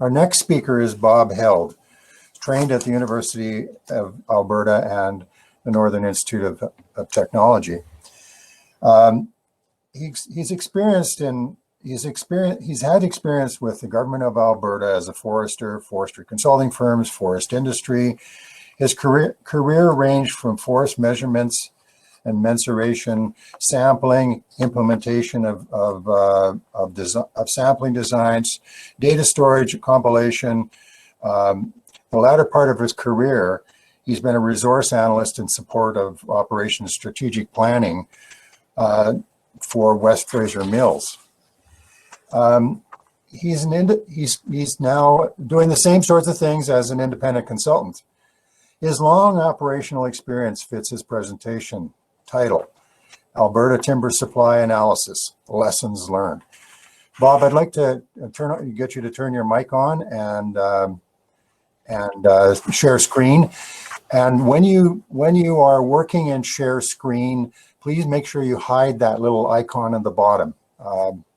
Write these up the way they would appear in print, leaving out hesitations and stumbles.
Our next speaker is Bob Held, trained at the University of Alberta and the Northern Institute of Technology. He's had experience with the government of Alberta as a forester, forestry consulting firms, forest industry. His career ranged from forest measurements and mensuration, sampling, implementation of sampling designs, data storage, compilation. The latter part of his career, he's been a resource analyst in support of Operation Strategic Planning for West Fraser Mills. He's now doing the same sorts of things as an independent consultant. His long operational experience fits his presentation title, Alberta Timber Supply Analysis, Lessons Learned. Bob, I'd like to get you to turn your mic on and share screen. And when you are working in share screen, please make sure you hide that little icon at the bottom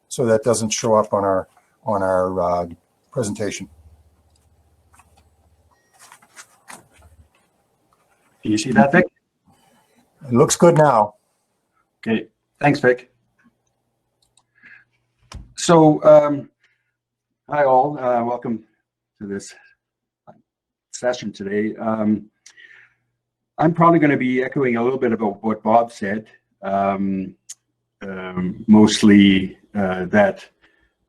so that doesn't show up on our presentation. Do you see that, Vic? It looks good now. Okay, thanks, Vic. So, hi all, welcome to this session today. I'm probably going to be echoing a little bit about what Bob said, mostly that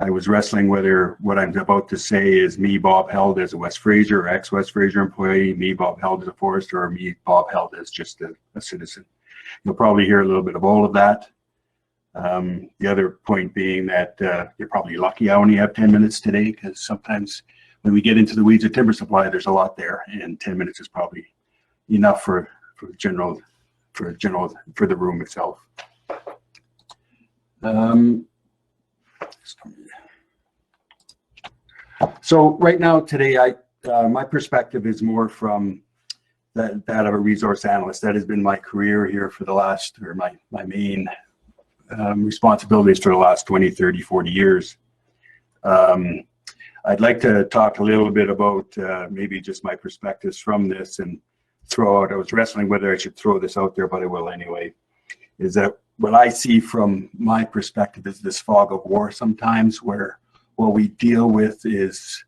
I was wrestling whether what I'm about to say is me, Bob Held, as a West Fraser or ex-West Fraser employee, me, Bob Held, as a forester, or me, Bob Held, as just a citizen. You'll probably hear a little bit of all of that. The other point being that you're probably lucky I only have 10 minutes today, because sometimes when we get into the weeds of timber supply, there's a lot there, and 10 minutes is probably enough for the room itself. So right now today, my perspective is more from that of a resource analyst. That has been my career here for the last, or my main responsibilities for the last 20, 30, 40 years. I'd like to talk a little bit about maybe just my perspectives from this and throw out, I was wrestling whether I should throw this out there, but I will anyway, is that what I see from my perspective is this fog of war sometimes, where what we deal with is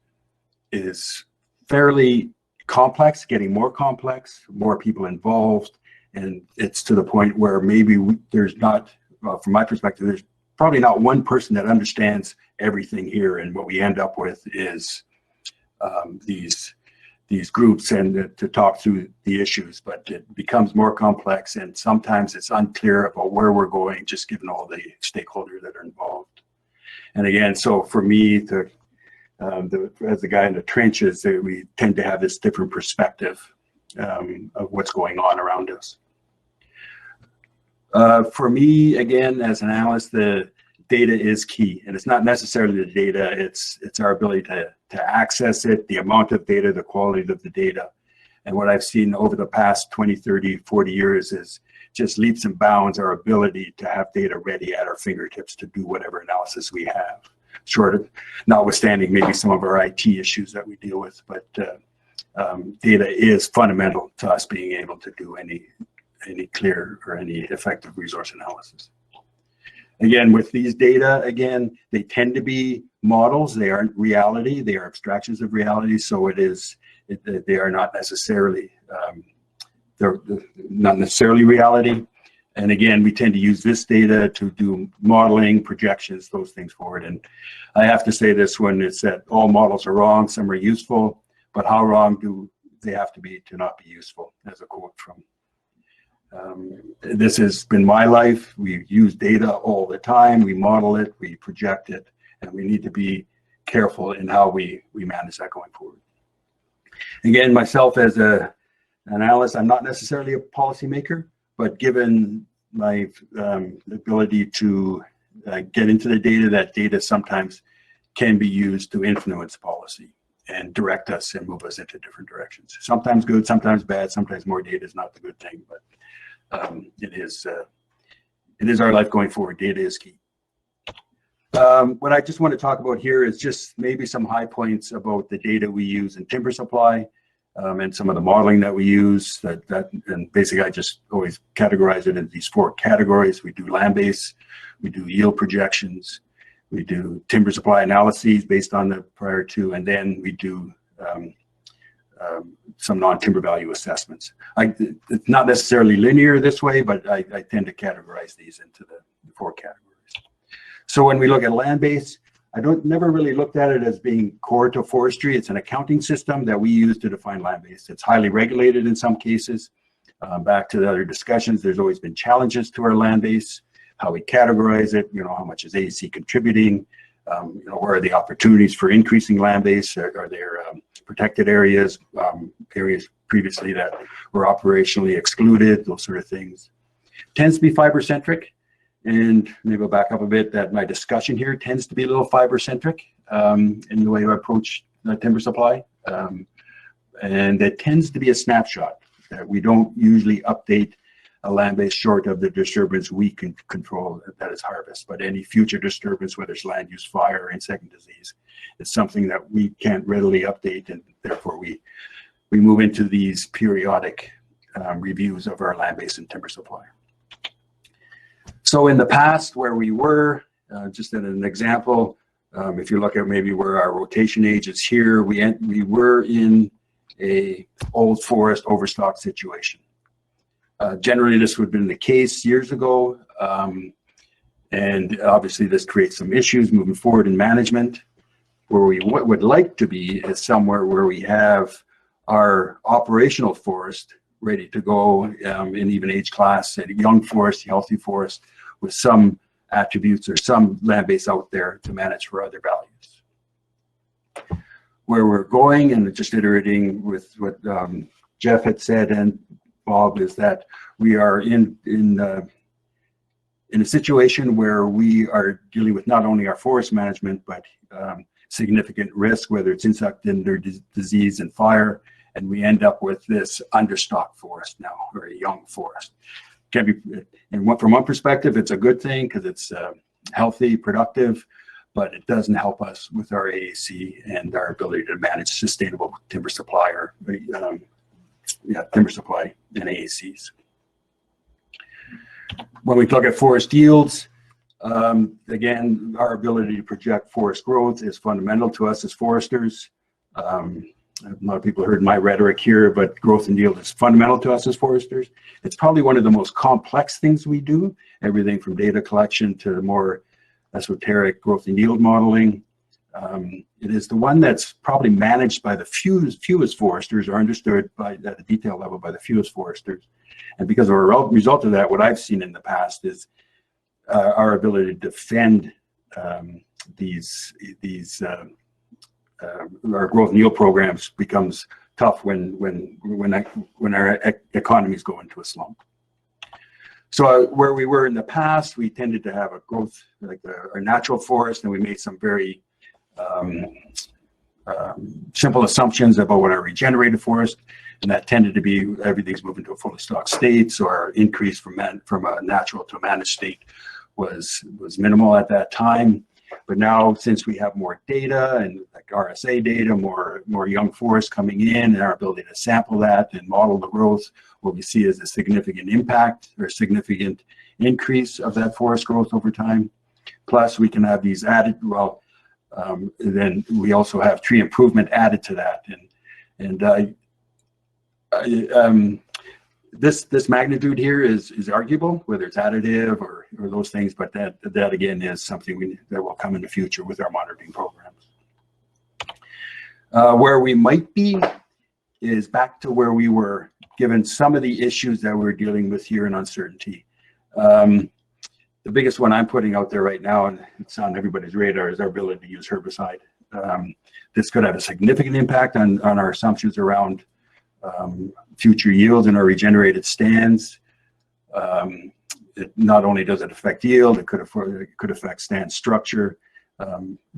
fairly complex, getting more complex, more people involved, and it's to the point where maybe there's not, from my perspective, there's probably not one person that understands everything here, and what we end up with is these groups and to talk through the issues, but it becomes more complex, and sometimes it's unclear about where we're going, just given all the stakeholders that are involved. And again, so for me, as the guy in the trenches, we tend to have this different perspective of what's going on around us. For me, again, as an analyst, the data is key, and it's not necessarily the data, it's our ability to access it, the amount of data, the quality of the data. And what I've seen over the past 20, 30, 40 years is just leaps and bounds our ability to have data ready at our fingertips to do whatever analysis we have, short of notwithstanding maybe some of our IT issues that we deal with, but data is fundamental to us being able to do any clear or any effective resource analysis. Again, with these data, again, they tend to be models. They aren't reality. They are abstractions of reality. So they are not necessarily, they're not necessarily reality. And again, we tend to use this data to do modeling, projections, those things forward. And I have to say this one, it's that all models are wrong. Some are useful, but how wrong do they have to be to not be useful? As a quote from this has been my life. We use data all the time. We model it, we project it, and we need to be careful in how we manage that going forward. Again, myself as an analyst, I'm not necessarily a policymaker, but given my ability to get into the data, that data sometimes can be used to influence policy and direct us and move us into different directions. Sometimes good, sometimes bad, sometimes more data is not the good thing, but it is our life going forward. Data is key. What I just want to talk about here is just maybe some high points about the data we use in timber supply, and some of the modeling that we use. And basically, I just always categorize it into these 4 categories. We do land base, we do yield projections, we do timber supply analyses based on the prior to, and then we do some non-timber value assessments. It's not necessarily linear this way, but I tend to categorize these into the 4 categories. So when we look at land base, I never really looked at it as being core to forestry. It's an accounting system that we use to define land base. It's highly regulated in some cases. Back to the other discussions, there's always been challenges to our land base, how we categorize it, how much is AEC contributing, where are the opportunities for increasing land base? Are there protected areas, areas previously that were operationally excluded, those sort of things. Tends to be fiber-centric. And maybe I'll back up a bit that my discussion here tends to be a little fiber-centric in the way I approach timber supply. And it tends to be a snapshot that we don't usually update a land base short of the disturbance we can control, that is harvest. But any future disturbance, whether it's land use, fire, or insect disease, is something that we can't readily update, and therefore we move into these periodic reviews of our land base and timber supply. So in the past, where we were, just as an example, if you look at maybe where our rotation age is here, we were in a old forest overstock situation. Generally, this would have been the case years ago, and obviously this creates some issues moving forward in management. Where we would like to be is somewhere where we have our operational forest ready to go in even age class, a young forest, healthy forest, with some attributes or some land base out there to manage for other values. Where we're going, and just iterating with what Jeff had said and Bob, is that we are in a situation where we are dealing with not only our forest management, but significant risk, whether it's insect disease and fire, and we end up with this understocked forest now, or a young forest. Can be, and from one perspective, it's a good thing because it's healthy, productive, but it doesn't help us with our AAC and our ability to manage sustainable timber supply, or timber supply and AACs. When we look at forest yields, again, our ability to project forest growth is fundamental to us as foresters. A lot of people heard my rhetoric here, but growth and yield is fundamental to us as foresters. It's probably one of the most complex things we do, everything from data collection to the more esoteric growth and yield modeling. It is the one that's probably managed by the fewest foresters, or understood at the detail level by the fewest foresters. And because of a result of that, what I've seen in the past is our ability to defend our growth and yield programs becomes tough when our economies go into a slump. So where we were in the past, we tended to have a growth like our natural forest, and we made some very simple assumptions about what our regenerated forest, and that tended to be everything's moving to a fully stocked state, so our increase from a natural to a managed state was minimal at that time. But now, since we have more data and like RSA data, more young forests coming in, and our ability to sample that and model the growth, what we see is a significant impact or a significant increase of that forest growth over time. Plus, we can have these added, then we also have tree improvement added to that. This magnitude here is arguable, whether it's additive or those things, but that again is something that will come in the future with our monitoring programs. Where we might be is back to where we were, given some of the issues that we're dealing with here in uncertainty. The biggest one I'm putting out there right now, and it's on everybody's radar, is our ability to use herbicide. This could have a significant impact on our assumptions around future yields in our regenerated stands. Not only does it affect yield, it could affect stand structure.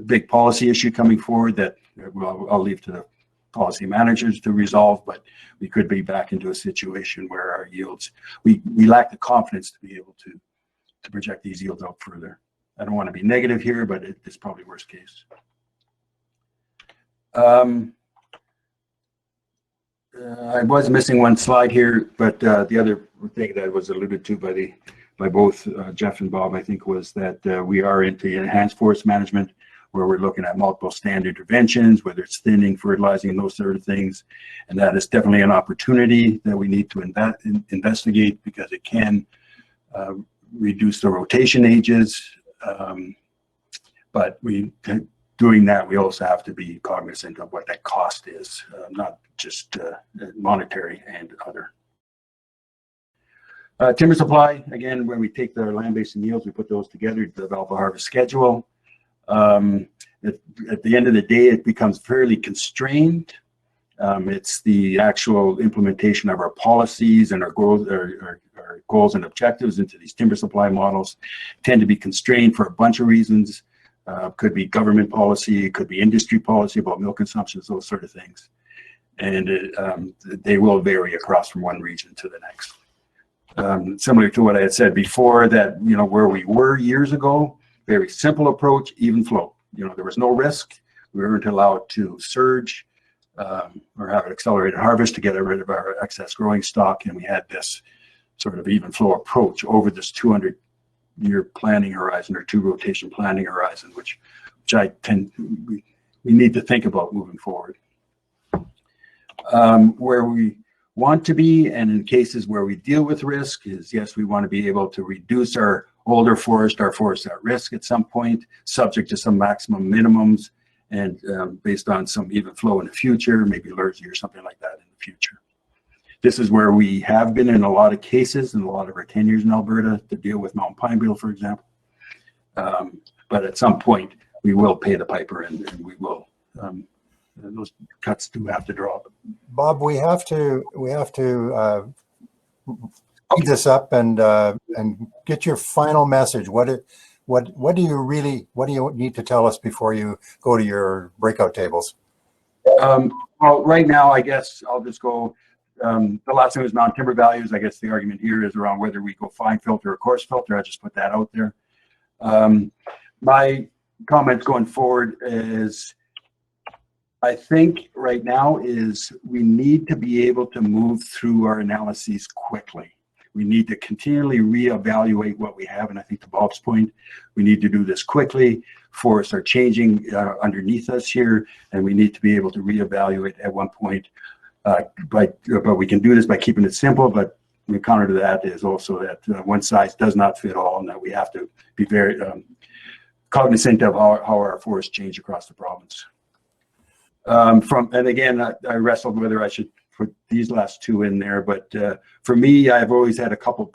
Big policy issue coming forward that I'll leave to the policy managers to resolve, but we could be back into a situation where our yields, we lack the confidence to be able to project these yields out further. I don't want to be negative here, but it's probably worst case. I was missing one slide here, but the other thing that was alluded to by both Jeff and Bob, I think, was that we are into enhanced forest management, where we're looking at multiple stand interventions, whether it's thinning, fertilizing, and those sort of things. And that is definitely an opportunity that we need to investigate, because it can reduce the rotation ages. But doing that, we also have to be cognizant of what that cost is, not just monetary and other. Timber supply, again, when we take the land-based and yields, we put those together to develop a harvest schedule. At the end of the day, it becomes fairly constrained. It's the actual implementation of our policies and our goals and objectives into these timber supply models tend to be constrained for a bunch of reasons. Could be government policy, it could be industry policy about milk consumption, those sort of things. And they will vary across from one region to the next. Similar to what I had said before, that, you know, where we were years ago, very simple approach, even flow. You know, there was no risk. We weren't allowed to surge or have an accelerated harvest to get rid of our excess growing stock. And we had this sort of even flow approach over this 200-year planning horizon, or 2 rotation planning horizon, which we need to think about moving forward. Where we want to be, and in cases where we deal with risk, is yes, we want to be able to reduce our older forest, our forest at risk at some point, subject to some maximum minimums, and based on some even flow in the future, maybe allergy or something like that in the future. This is where we have been in a lot of cases, in a lot of our tenures in Alberta, to deal with mountain pine beetle, for example. But at some point, we will pay the piper, and we will. Those cuts do have to draw. Bob, we have to speed this up and get your final message. What do you need to tell us before you go to your breakout tables? Well, right now, I guess I'll just go. The last thing was non-timber values. I guess the argument here is around whether we go fine filter or coarse filter. I just put that out there. My comments going forward is, I think right now is we need to be able to move through our analyses quickly. We need to continually reevaluate what we have. And I think to Bob's point, we need to do this quickly. Forests are changing underneath us here, and we need to be able to reevaluate at one point. But we can do this by keeping it simple. But the counter to that is also that one size does not fit all, and that we have to be very cognizant of how our forests change across the province. And again, I wrestled whether I should put these last 2 in there, but for me, I've always had a couple